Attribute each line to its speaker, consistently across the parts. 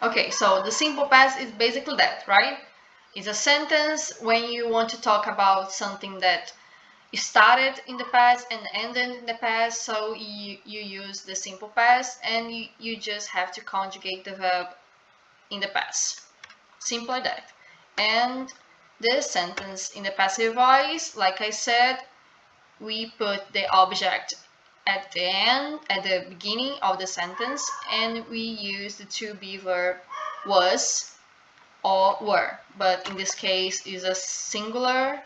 Speaker 1: Okay, so the simple past is basically that, right? It's a sentence when you want to talk about something that started in the past and ended in the past, so you use the simple past, and you just have to conjugate the verb in the past. Simple like that. And the sentence in the passive voice, like I said, we put the object at the end, at the beginning of the sentence, and we use the to be verb was or were, but in this case is a singular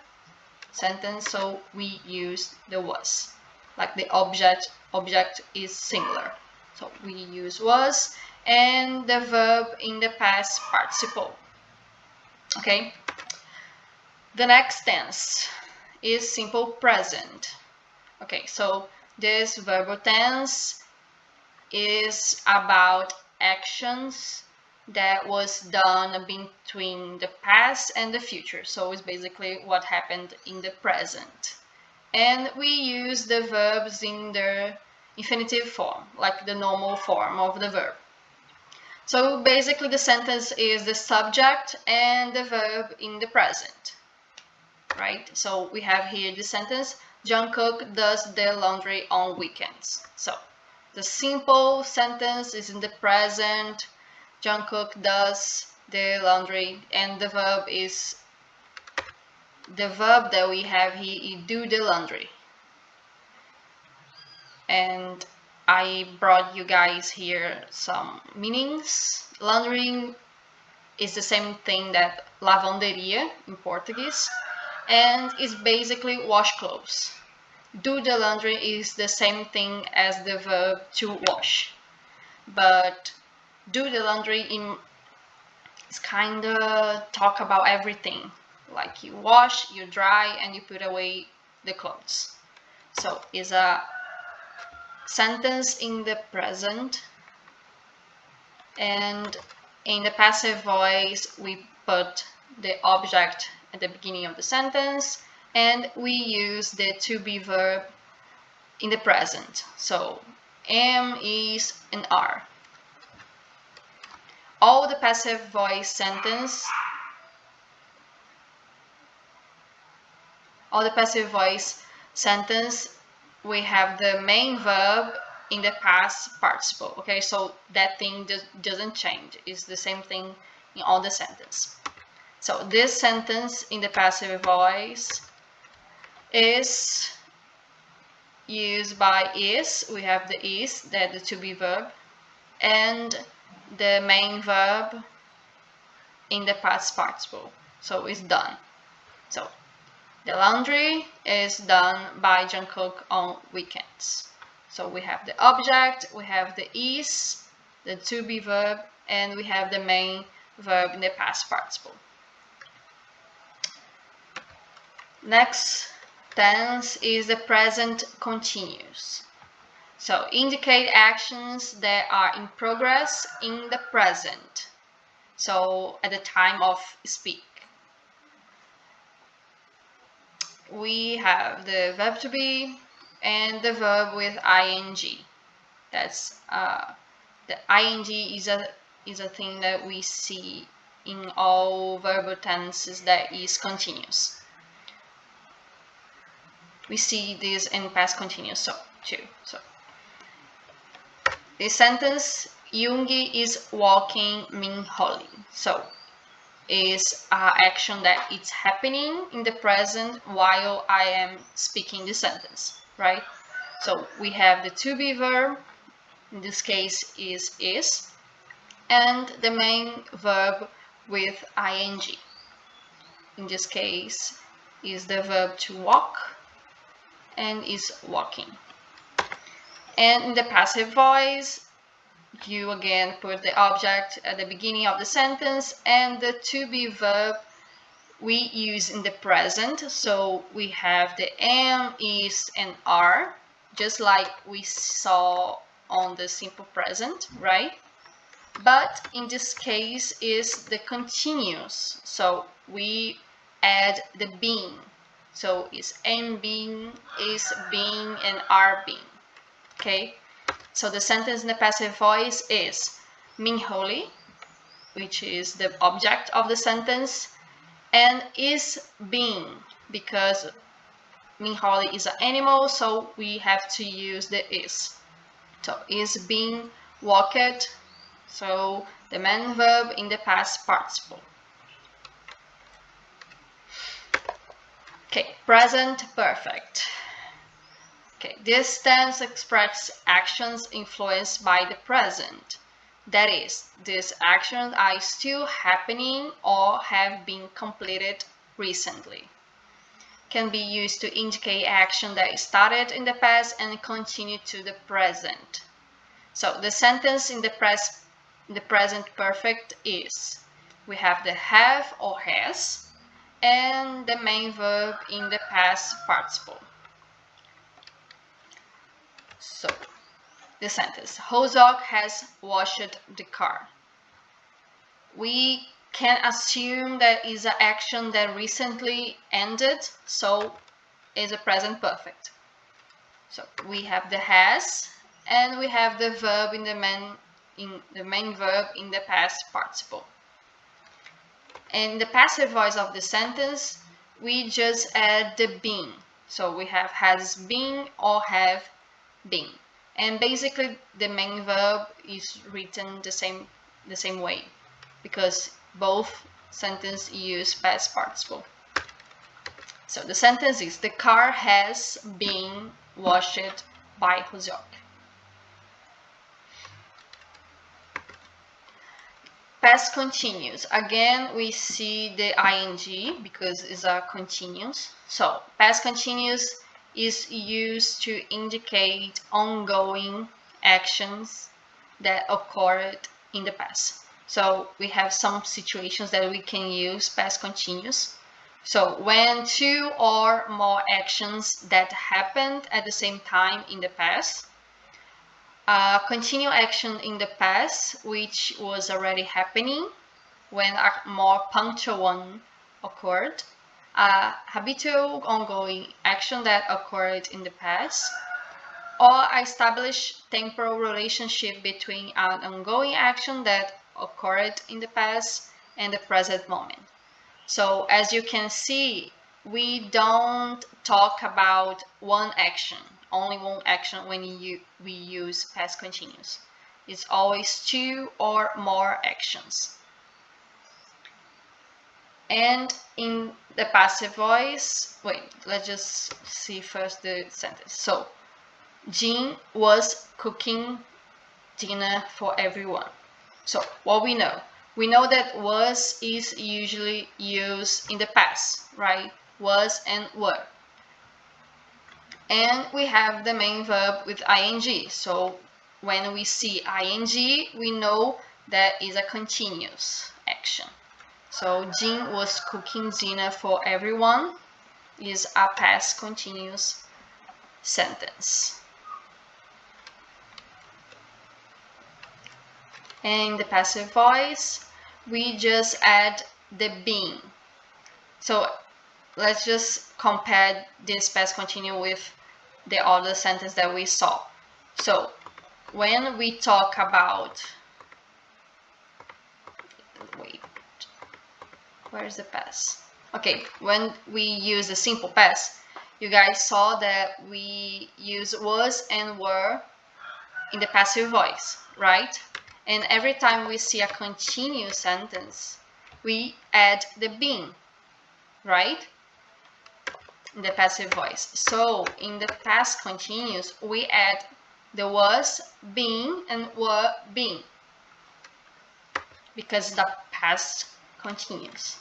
Speaker 1: sentence, so we use the was. Like the object is singular, so we use was, and the verb in the past participle. Okay, the next tense is simple present. Okay, so this verbal tense is about actions that was done between the past and the future. So it's basically what happened in the present. And we use the verbs in their infinitive form, like the normal form of the verb. So basically the sentence is the subject and the verb in the present, right? So we have here the sentence, John Cook does the laundry on weekends. So the simple sentence is in the present, John Cook does the laundry, and the verb is the verb that we have here is do the laundry. And I brought you guys here some meanings. Laundry is the same thing that lavanderia in Portuguese, and it's basically wash clothes. Do the laundry is the same thing as the verb to wash, but do the laundry is kind of talk about everything, like you wash, you dry, and you put away the clothes. So it's a sentence in the present, and in the passive voice we put the object at the beginning of the sentence, and we use the to be verb in the present, so am, is, and are. All the passive voice sentence, we have the main verb in the past participle. Okay, so that thing doesn't change. It's the same thing in all the sentence. So this sentence in the passive voice is used by is. We have the is, that the to be verb, and the main verb in the past participle. So it's done. So the laundry is done by John Cook on weekends. So we have the object, we have the is, the to be verb, and we have the main verb in the past participle. Next tense is the present continuous. So indicate actions that are in progress in the present. So at the time of speak. We have the verb to be and the verb with ing. That's the ing is a thing that we see in all verbal tenses that is continuous. We see this in past continuous too. So this sentence, Yoongi is walking Min Holly. So is an action that it's happening in the present while I am speaking the sentence, right? So we have the to be verb, in this case is, and the main verb with ing. In this case is the verb to walk, and is walking. And in the passive voice, you again put the object at the beginning of the sentence, and the to be verb we use in the present. So we have the am, is, and are, just like we saw on the simple present, right? But in this case is the continuous, so we add the being. So it's am being, is being, and are being. Okay, so the sentence in the passive voice is Min Holly which is the object of the sentence, and is being, because Minholly is an animal, so we have to use the is. So is being walked, so the main verb in the past participle. Okay, present perfect. Okay, this tense expresses actions influenced by the present. That is, these actions are still happening or have been completed recently. Can be used to indicate action that started in the past and continue to the present. So the sentence in the present perfect is, we have the have or has and the main verb in the past participle. So the sentence, Hozok has washed the car. We can assume that is an action that recently ended, so it's a present perfect. So we have the has and we have the verb in the main verb in the past participle. In the passive voice of the sentence, we just add the been. So we have has been or have been. And basically the main verb is written the same way, because both sentences use past participle. So the sentence is, the car has been washed by Hozok. Past continuous. Again, we see the ing because it's a continuous. So past continuous is used to indicate ongoing actions that occurred in the past. So we have some situations that we can use past continuous. So when two or more actions that happened at the same time in the past, continue action in the past which was already happening when a more punctual one occurred, habitual ongoing action that occurred in the past, or establish temporal relationship between an ongoing action that occurred in the past and the present moment. So as you can see, we don't talk about one action, only one action when we use past continuous. It's always two or more actions. And in the passive voice, let's just see first the sentence. So Jean was cooking dinner for everyone. So what we know that was is usually used in the past, right? Was and were. And we have the main verb with ing. So when we see ing, we know that is a continuous action. So Jean was cooking dinner for everyone is a past continuous sentence. And in the passive voice, we just add the being. So let's just compare this past continuous with the other sentence that we saw. So when we talk about, where's the past? Okay, when we use the simple past, you guys saw that we use was and were in the passive voice, right? And every time we see a continuous sentence, we add the being, right? In the passive voice. So in the past continuous, we add the was, being, and were, being, because the past continuous.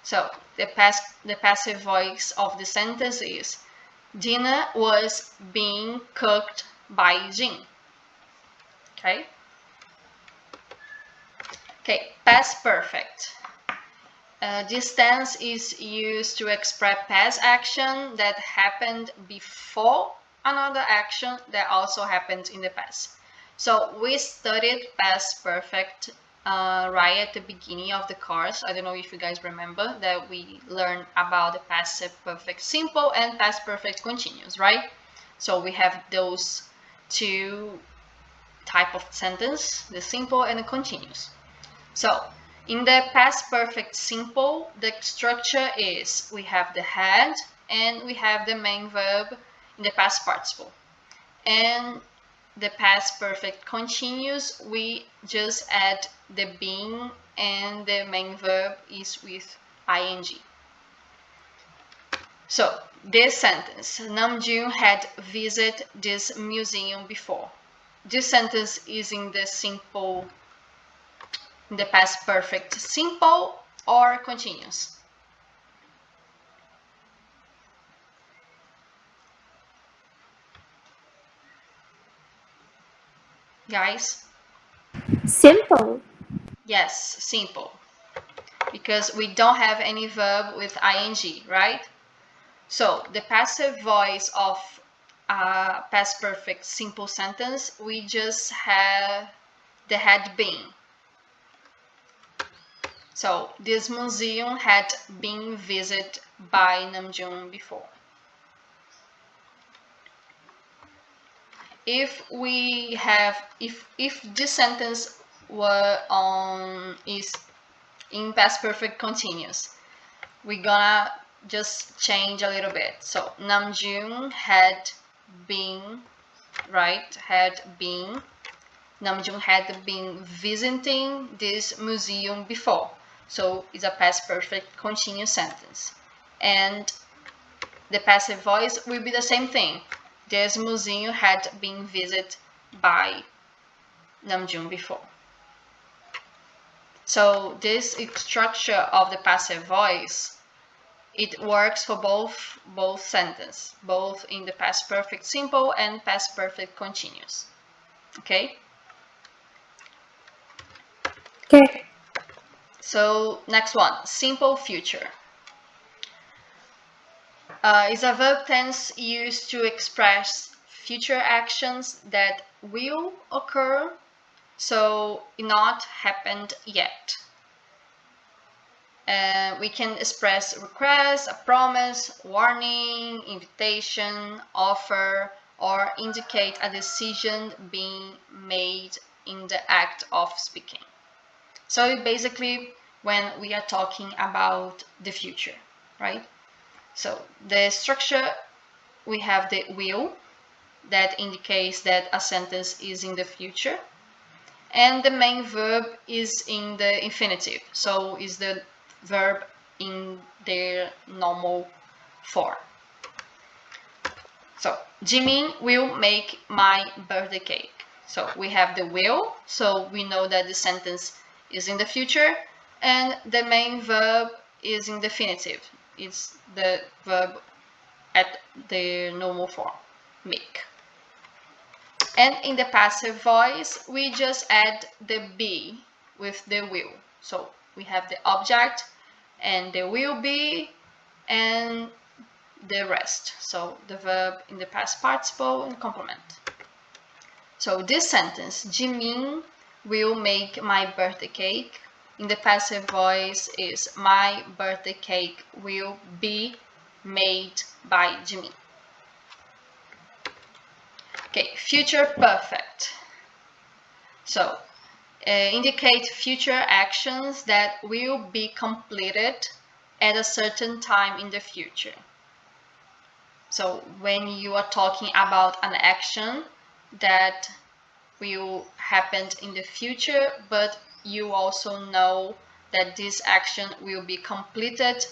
Speaker 1: So the passive voice of the sentence is, dinner was being cooked by Jean. Okay. Okay, past perfect. This tense is used to express past action that happened before another action that also happened in the past. So we studied past perfect right at the beginning of the course. I don't know if you guys remember that we learned about the past perfect simple and past perfect continuous, right? So we have those two type of sentence, the simple and the continuous. So in the past perfect simple, the structure is we have the head and we have the main verb in the past participle. And the past perfect continuous, we just add the being and the main verb is with ing. So this sentence, Namjoon had visited this museum before. This sentence is in the simple, in the past perfect simple or continuous. Guys?
Speaker 2: Simple.
Speaker 1: Yes, simple. Because we don't have any verb with ing, right? So the passive voice of a past perfect simple sentence, we just have the had been. So this museum had been visited by Namjoon before. If we have, if this sentence were is in past perfect continuous, we're gonna just change a little bit. So Namjoon had been, right? Namjoon had been visiting this museum before. So it's a past perfect continuous sentence. And the passive voice will be the same thing. This museum had been visited by Namjoon before. So this structure of the passive voice, it works for both sentences, both in the past perfect simple and past perfect continuous. Okay?
Speaker 2: Okay.
Speaker 1: So next one, simple future. Is a verb tense used to express future actions that will occur, so not happened yet. We can express request, a promise, warning, invitation, offer, or indicate a decision being made in the act of speaking. So basically when we are talking about the future, right? So the structure, we have the will that indicates that a sentence is in the future, and the main verb is in the infinitive, so is the verb in their normal form. So Jimin will make my birthday cake. So we have the will, so we know that the sentence is in the future, and the main verb is in the infinitive. It's the verb at the normal form, make. And in the passive voice, we just add the be with the will. So we have the object and the will be and the rest. So the verb in the past participle and complement. So this sentence, Jimin will make my birthday cake, in the passive voice is my birthday cake will be made by Jimin. Okay, future perfect. So indicate future actions that will be completed at a certain time in the future. So when you are talking about an action that will happen in the future, but you also know that this action will be completed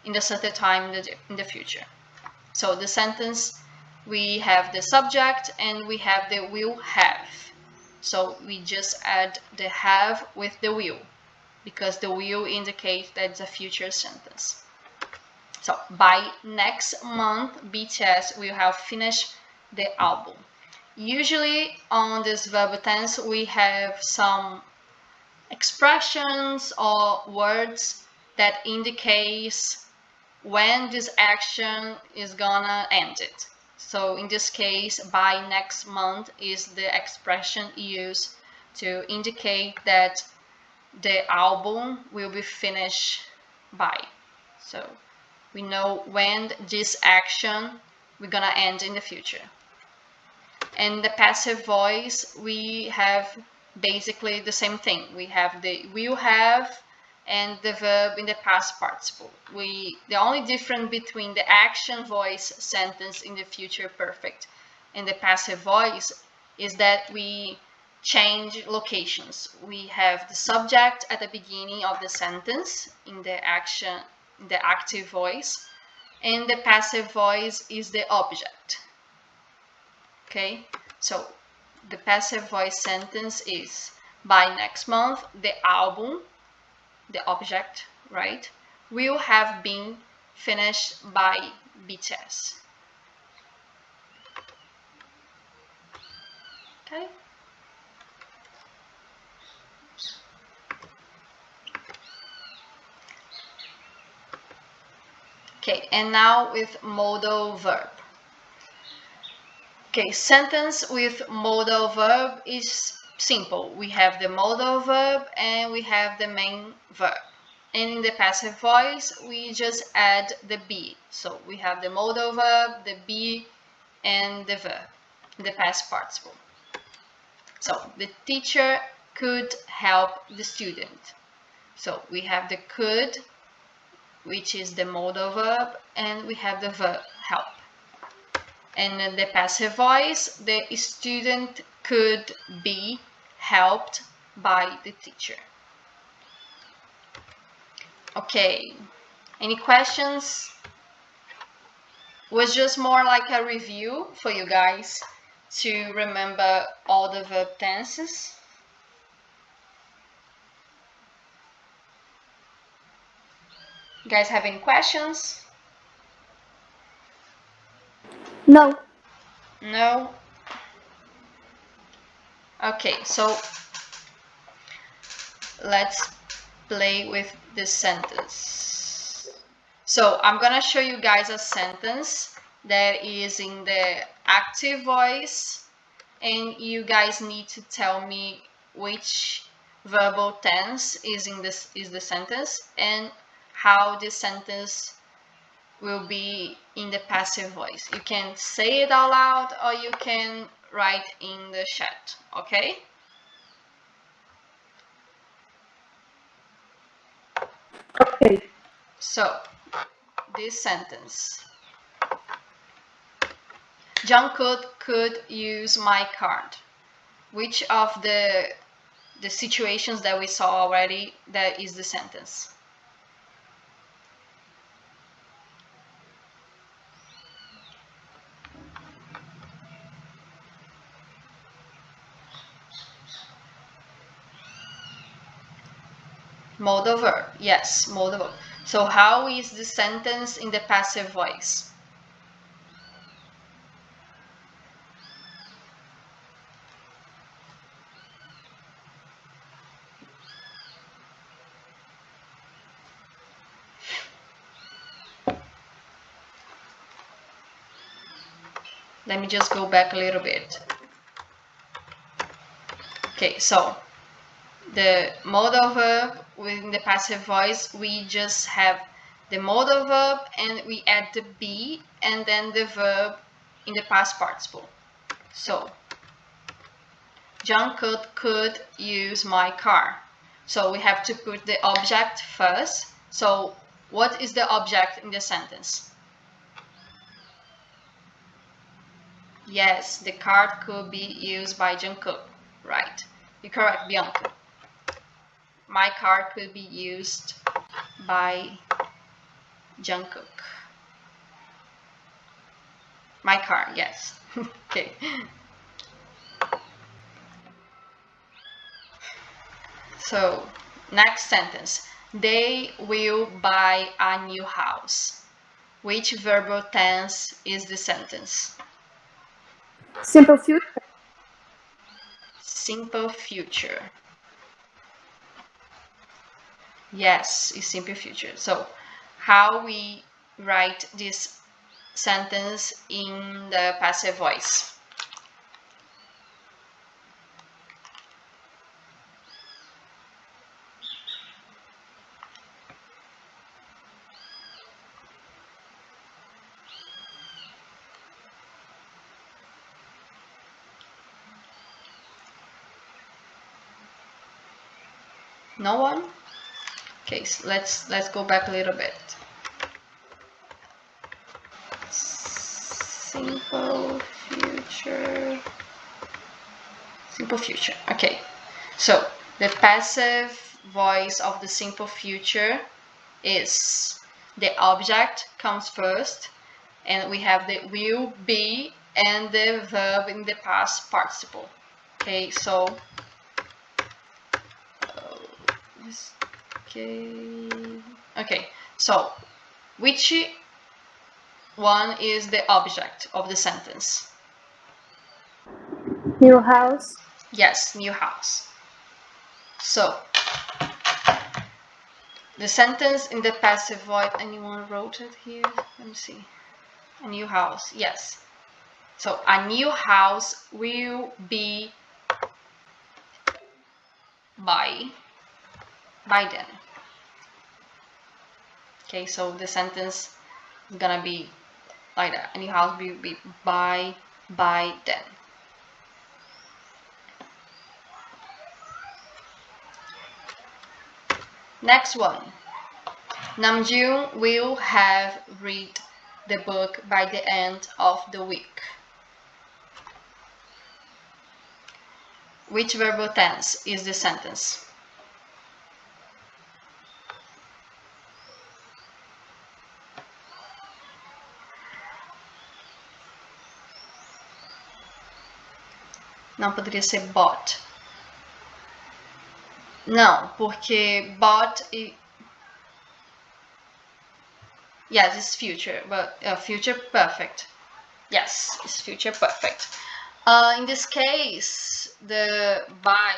Speaker 1: in a certain time in the future. So the sentence, we have the subject and we have the will have. So we just add the have with the will, because the will indicates that it's a future sentence. So by next month, BTS will have finished the album. Usually on this verb tense, we have some expressions or words that indicates when this action is gonna end it. So in this case, by next month is the expression used to indicate that the album will be finished by. So we know when this action we're gonna end in the future. And the passive voice, we have basically the same thing. We have the will have and the verb in the past participle. The only difference between the action voice sentence in the future perfect and the passive voice is that we change locations. We have the subject at the beginning of the sentence in the active voice, and the passive voice is the object. Okay, so the passive voice sentence is, by next month the album, the object, right, will have been finished by BTS. Okay. Okay, and now with modal verb. Okay, sentence with modal verb is simple. We have the modal verb and we have the main verb. And in the passive voice, we just add the be. So we have the modal verb, the be, and the verb, the past participle. So the teacher could help the student. So we have the could, which is the modal verb, and we have the verb help. And in the passive voice, the student could be helped by the teacher. Okay, any questions? Was just more like a review for you guys to remember all the verb tenses. You guys have any questions?
Speaker 2: No.
Speaker 1: No? Okay, so let's play with this sentence. So I'm gonna show you guys a sentence that is in the active voice, and you guys need to tell me which verbal tense is in this the sentence and how this sentence will be in the passive voice. You can say it out loud or you can write in the chat, okay?
Speaker 2: Okay.
Speaker 1: So, this sentence. John could use my card. Which of the situations that we saw already, that is the sentence? Modal verb, yes, modal verb. So how is the sentence in the passive voice? Let me just go back a little bit. Okay, so the modal verb within the passive voice, we just have the modal verb and we add the be and then the verb in the past participle. So John could use my car. So we have to put the object first. So what is the object in the sentence? Yes, the card could be used by Jungkook. Right. You're correct, Bianca. My card could be used by Jungkook. My car, yes. Okay. So, next sentence. They will buy a new house. Which verbal tense is the sentence?
Speaker 2: Simple future.
Speaker 1: Simple future. Yes, it's simple future. So, how we write this sentence in the passive voice? No one? Okay, so let's go back a little bit. Simple future. Simple future. Okay, so the passive voice of the simple future is the object comes first, and we have the will be and the verb in the past participle. Okay, so okay, so which one is the object of the sentence?
Speaker 2: New house.
Speaker 1: Yes, new house. So the sentence in the passive voice, anyone wrote it here? Let me see. A new house, yes. So a new house will be by then. Okay, so the sentence is gonna be like that. A new house will be by then. Next one. Namjoon will have read the book by the end of the week. Which verbal tense is the sentence? Não poderia ser bought. Não, porque bought yes, it's future, but future perfect. Yes, it's future perfect. In this case, the by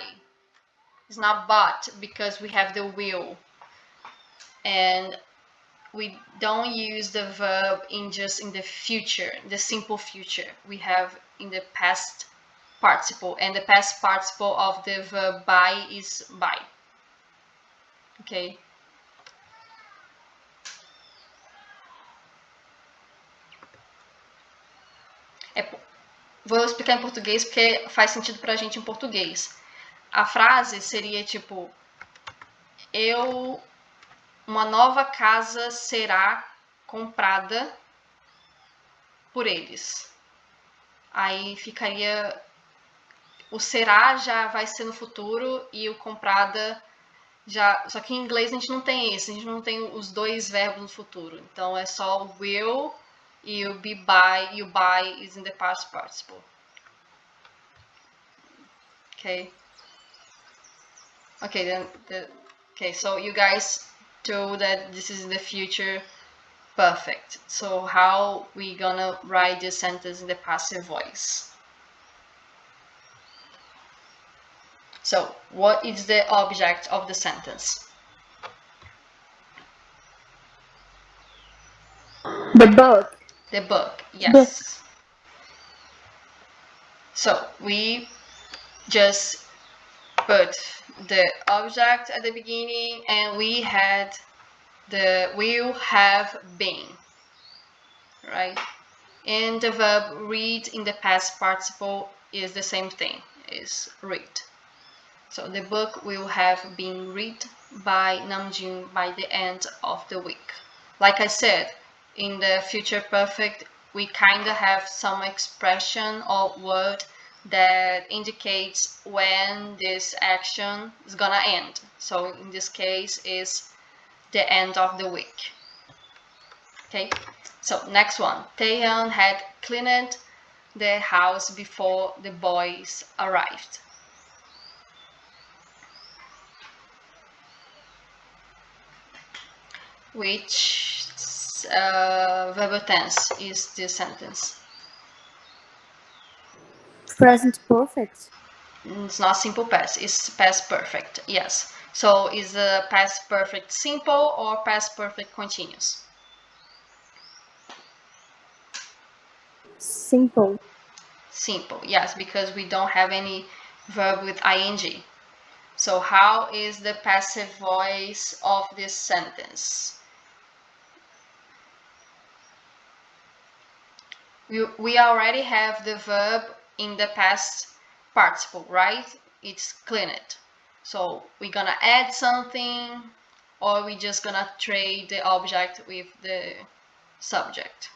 Speaker 1: is not bought because we have the will, and we don't use the verb just in the future, the simple future. We have in the past participle, and the past participle of the verb by is by. Okay. Vou explicar em português porque faz sentido pra gente em português. A frase seria tipo: uma nova casa será comprada por eles. Aí ficaria, o será já vai ser no futuro e o comprada já, só que em inglês a gente não tem isso, a gente não tem os dois verbos no futuro. Então é só o will e o be by, e o by is in the past participle. Okay. Okay, okay, so you guys know that this is in the future perfect. So how we gonna write this sentence in the passive voice? So what is the object of the sentence?
Speaker 2: The book.
Speaker 1: The book, yes. So we just put the object at the beginning, and we had the will have been, right? And the verb read in the past participle is the same thing, is read. So the book will have been read by Namjoon by the end of the week. Like I said, in the future perfect, we kind of have some expression or word that indicates when this action is gonna end. So in this case is the end of the week. Okay, so next one. Taehyun had cleaned the house before the boys arrived. Which verbal tense is this sentence?
Speaker 2: Present perfect.
Speaker 1: It's not simple past, it's past perfect, yes. So is the past perfect simple or past perfect continuous?
Speaker 2: Simple.
Speaker 1: Simple, yes, because we don't have any verb with ing. So how is the passive voice of this sentence? We already have the verb in the past participle, right? It's cleaned. So we're gonna add something, or we're just gonna trade the object with the subject.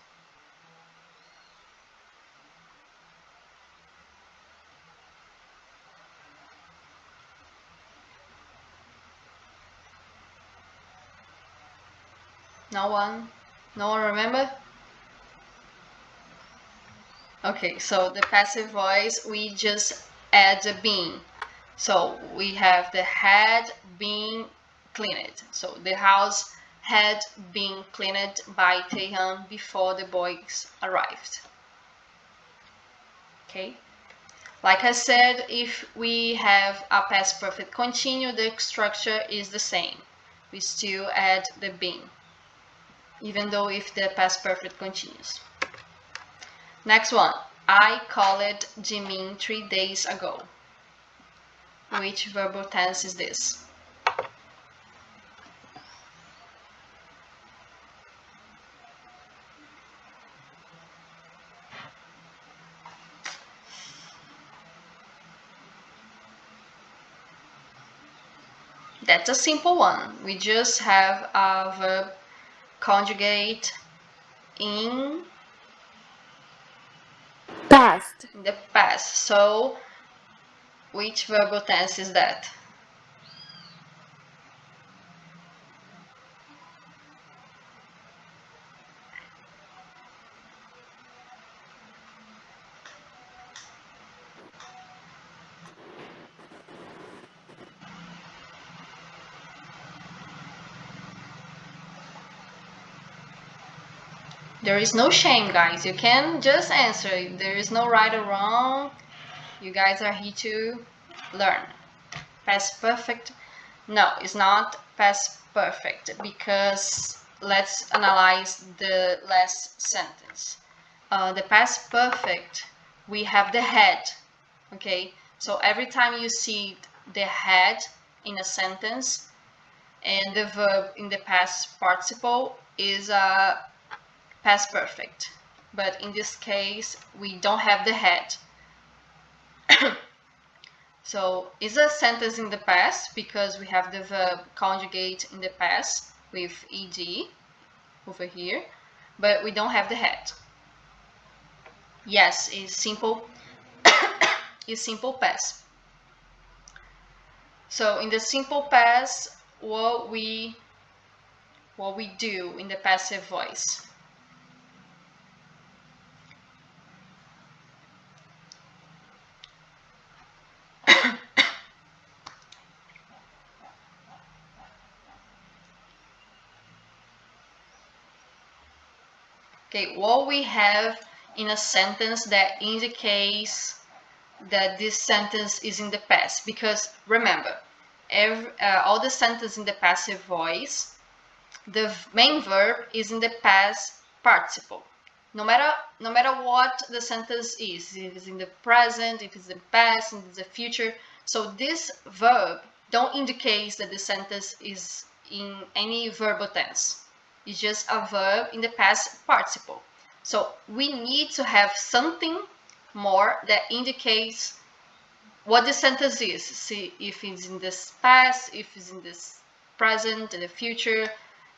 Speaker 1: No one remember? Okay, so the passive voice, we just add the being. So we have the had been cleaned. So the house had been cleaned by Taehyun before the boys arrived. Okay. Like I said, if we have a past perfect continuous, the structure is the same. We still add the been, even though if the past perfect continues. Next one. I called Jimin 3 days ago. Which verbal tense is this? That's a simple one. We just have a verb conjugate in
Speaker 2: Past.
Speaker 1: the past. So, which verbal tense is that? There is no shame, guys. You can just answer. There is no right or wrong. You guys are here to learn. Past perfect? No, it's not past perfect, because let's analyze the last sentence. The past perfect, we have the had. Okay, so every time you see the had in a sentence and the verb in the past participle is a past perfect, but in this case we don't have the had. So it's a sentence in the past because we have the verb conjugate in the past with ed over here, but we don't have the had. Yes, it's simple. It's simple past. So in the simple past, what we do in the passive voice. Okay, what we have in a sentence that indicates that this sentence is in the past, because remember, all the sentences in the passive voice, the main verb is in the past participle. No matter what the sentence is, if it's in the present, if it's in the past, if it's the future. So this verb don't indicate that the sentence is in any verbal tense. It's just a verb in the past participle. So we need to have something more that indicates what the sentence is. See if it's in this past, if it's in this present, in the future,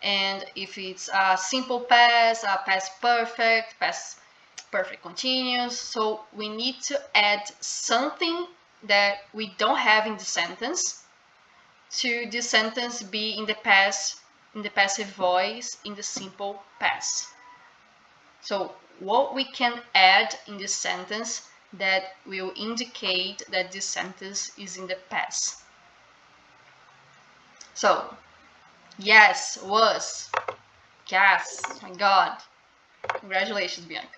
Speaker 1: and if it's a simple past, a past perfect continuous. So we need to add something that we don't have in the sentence to the sentence be in the past, in the passive voice, in the simple past. So what we can add in this sentence that will indicate that this sentence is in the past. So, yes, was. Yes, my God. Congratulations, Bianca.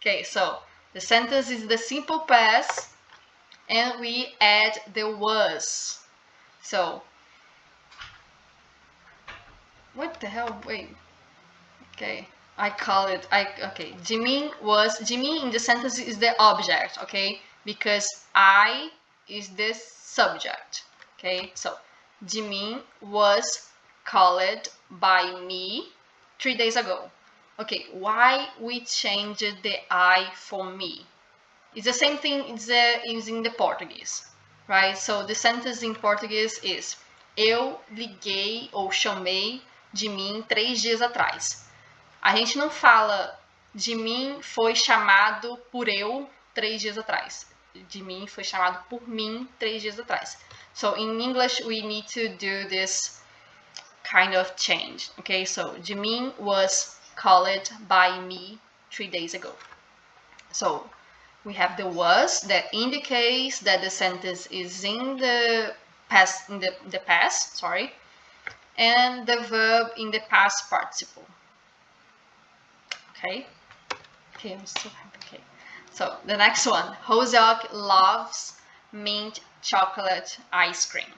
Speaker 1: Okay, so the sentence is the simple past and we add the was. So, what the hell? Wait. Okay, I call it. Okay. Jimin in the sentence is the object. Okay, because I is the subject. Okay, so Jimin was called by me 3 days ago. Okay, why we changed the I for me? It's the same thing. It's in the Portuguese. right? So the sentence in Portuguese is: eu liguei ou chamei de mim 3 dias atrás. A gente não fala de mim foi chamado por eu 3 dias atrás. De mim foi chamado por mim 3 dias atrás. So in English we need to do this kind of change. Okay, so de mim was called by me 3 days ago. So we have the was that indicates that the sentence is in the past, sorry, and the verb in the past participle. Okay. I'm still okay. So the next one, Hoziok loves mint chocolate ice cream.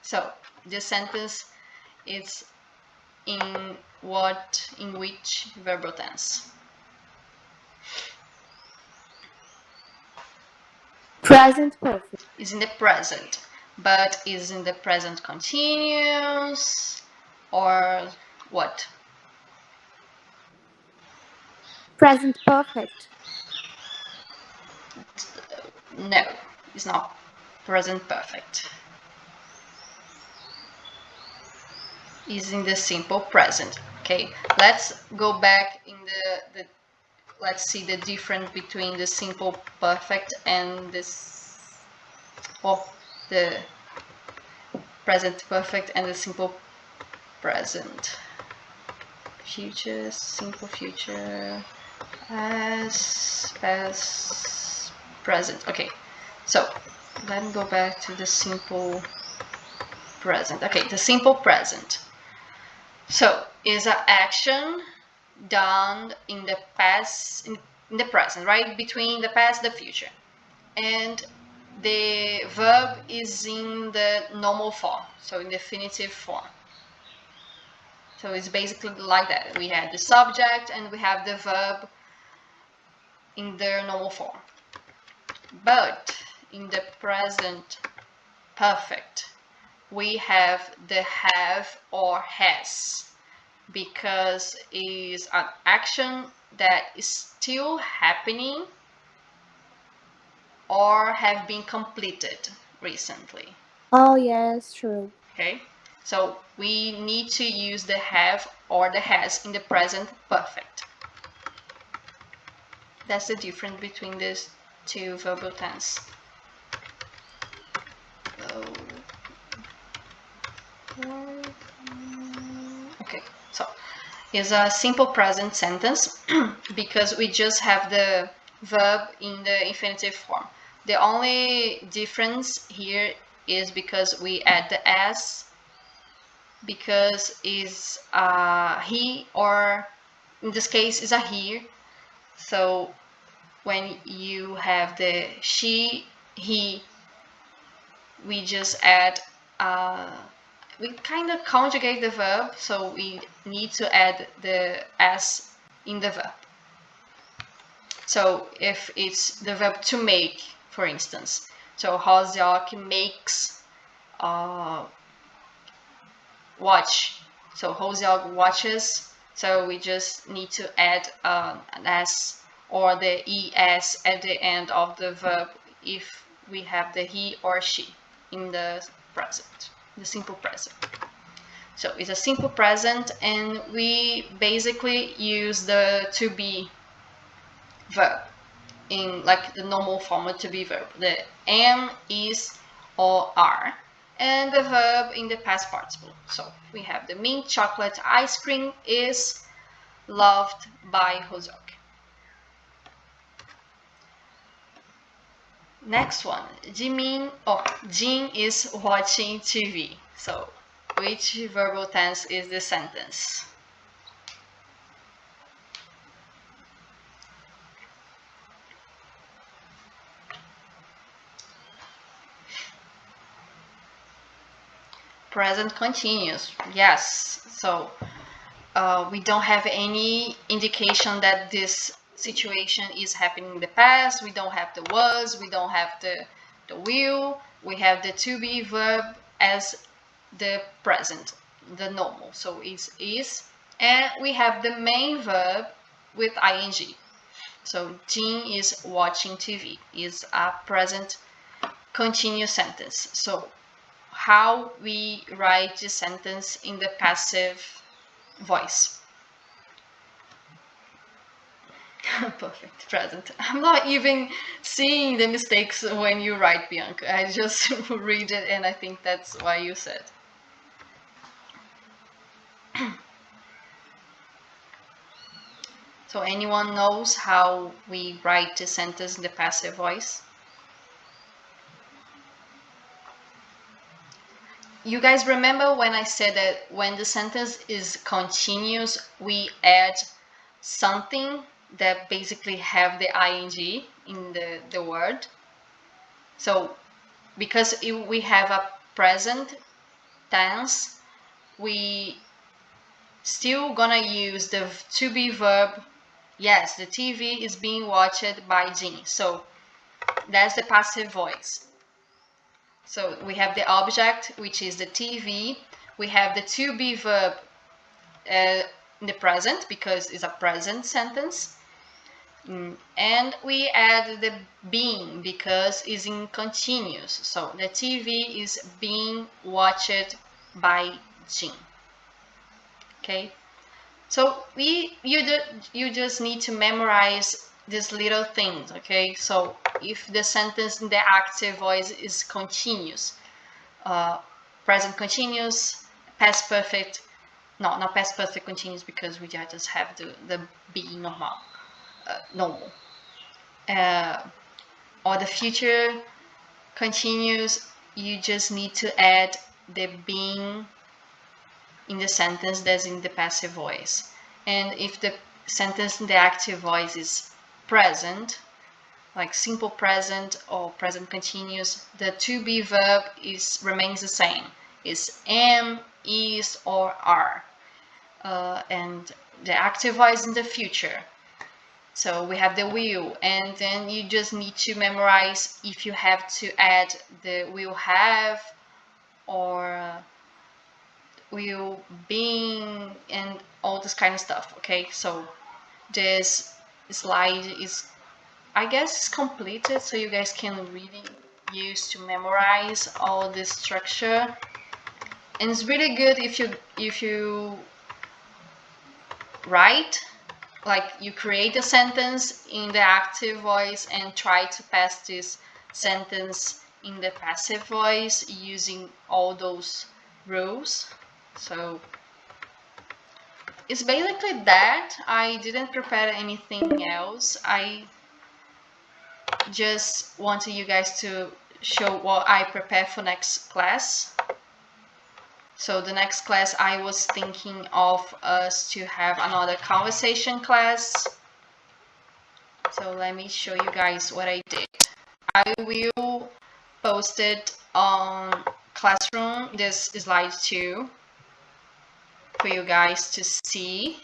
Speaker 1: So this sentence is in which verbal tense?
Speaker 2: Present perfect.
Speaker 1: Is in the present, but is in the present continuous or what?
Speaker 2: Present perfect.
Speaker 1: No, it's not present perfect. Is in the simple present. Okay, let's go back in the let's see the difference between the simple perfect and this, the present perfect and the simple present. Future, simple future, past, present. Okay, so let me go back to the simple present. Okay, the simple present. So is an action done in the past, in the present, right? Between the past and the future. And the verb is in the normal form, so in the definitive form. So it's basically like that. We have the subject and we have the verb in their normal form. But in the present perfect, we have the have or has, because it is an action that is still happening or have been completed recently.
Speaker 2: Oh yes, true.
Speaker 1: Okay, so we need to use the have or the has in the present perfect. That's the difference between these two verbal tense. Okay, so it's a simple present sentence because we just have the verb in the infinitive form. The only difference here is because we add the s, because is he, or in this case is a he. So when you have the she, he, we just add we kind of conjugate the verb, so we need to add the s in the verb. So if it's the verb to make, for instance, so Hoziok makes watch, so Hoziok watches, so we just need to add an s or the es at the end of the verb if we have the he or she in the present, the simple present. So it's a simple present, and we basically use the to be verb in like the normal form of to be verb, the am, is, or are, and the verb in the past participle. So we have the mint chocolate ice cream is loved by Hoziok. Next one, Jin is watching TV. So which verbal tense is the sentence? Present continuous, yes. So we don't have any indication that this situation is happening in the past. We don't have the was, we don't have the will. We have the to be verb as the present, the normal, so is, and we have the main verb with ing. So Jin is watching TV is a present continuous sentence. So how we write the sentence in the passive voice. Perfect, present. I'm not even seeing the mistakes when you write, Bianca. I just read it and I think that's why you said. So anyone knows how we write the sentence in the passive voice? You guys remember when I said that when the sentence is continuous, we add something that basically have the ing in the word? So because if we have a present tense, we still gonna use the to be verb. Yes, the TV is being watched by Jean. So that's the passive voice. So we have the object, which is the TV. We have the to be verb in the present because it's a present sentence. And we add the being because it's in continuous. So the TV is being watched by Jean. Okay. So you just need to memorize these little things, okay? So if the sentence in the active voice is continuous, present continuous, past perfect, no, not past perfect continuous because we just have the being normal, or the future continuous, you just need to add the being in the sentence that's in the passive voice. And if the sentence in the active voice is present, like simple present or present continuous, the to be verb remains the same. It's am, is, or are. And the active voice in the future. So we have the will, and then you just need to memorize if you have to add the will have or will being and all this kind of stuff. Okay, so this slide is, I guess, completed, so you guys can really use to memorize all this structure. And it's really good if you write, like you create a sentence in the active voice and try to pass this sentence in the passive voice using all those rules. So it's basically that. I didn't prepare anything else. I just wanted you guys to show what I prepare for next class. So the next class, I was thinking of us to have another conversation class. So let me show you guys what I did. I will post it on Classroom, this slide too, for you guys to see.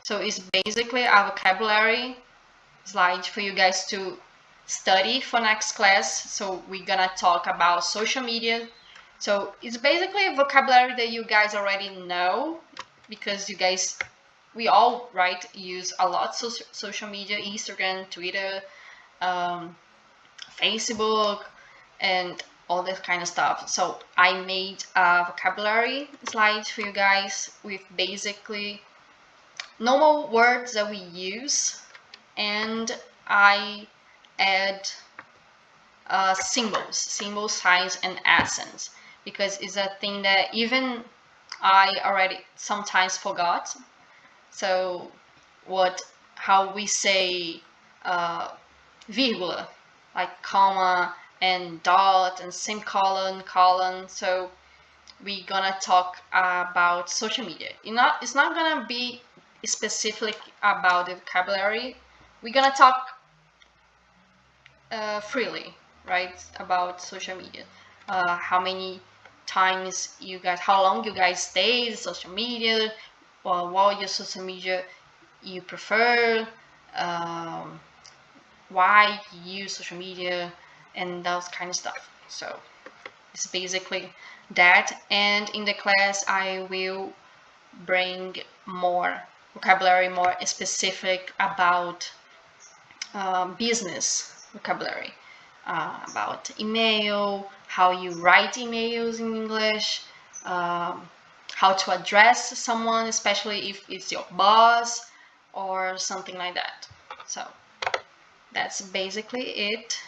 Speaker 1: So it's basically a vocabulary slide for you guys to study for next class. So we're gonna talk about social media. So it's basically a vocabulary that you guys already know because you guys, we all, right, use a lot social media, Instagram, Twitter, Facebook, and all that kind of stuff. So I made a vocabulary slide for you guys with basically normal words that we use, and I add symbols, signs, and accents, because it's a thing that even I already sometimes forgot. So how we say virgula, like comma and dot and semicolon, colon. So we're gonna talk about social media. It's not gonna be specific about the vocabulary. We're gonna talk freely, right, about social media. How many times you guys, how long you guys stay in social media, or what your social media you prefer, why you use social media, and those kind of stuff. So it's basically that. And in the class, I will bring more vocabulary, more specific about business vocabulary. about email, how you write emails in English, how to address someone, especially if it's your boss or something like that. So that's basically it.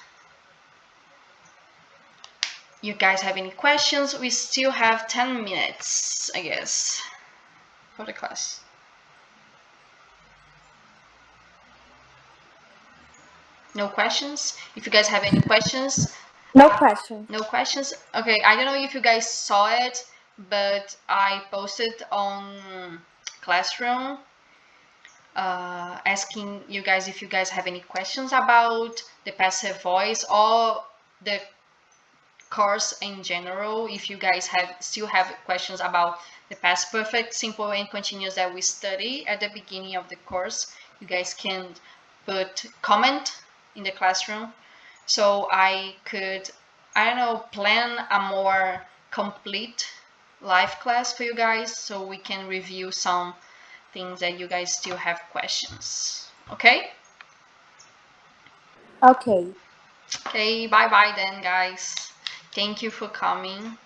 Speaker 1: You guys have any questions? We still have 10 minutes, I guess, for the class. No questions? If you guys have any questions?
Speaker 2: No question.
Speaker 1: No questions? Okay, I don't know if you guys saw it, but I posted on Classroom asking you guys if you guys have any questions about the passive voice or the course in general. If you guys still have questions about the past perfect, simple, and continuous that we study at the beginning of the course, you guys can put comment in the Classroom so I could, I don't know, plan a more complete live class for you guys so we can review some things that you guys still have questions. Okay?
Speaker 2: Okay.
Speaker 1: Okay, bye bye then, guys. Thank you for coming.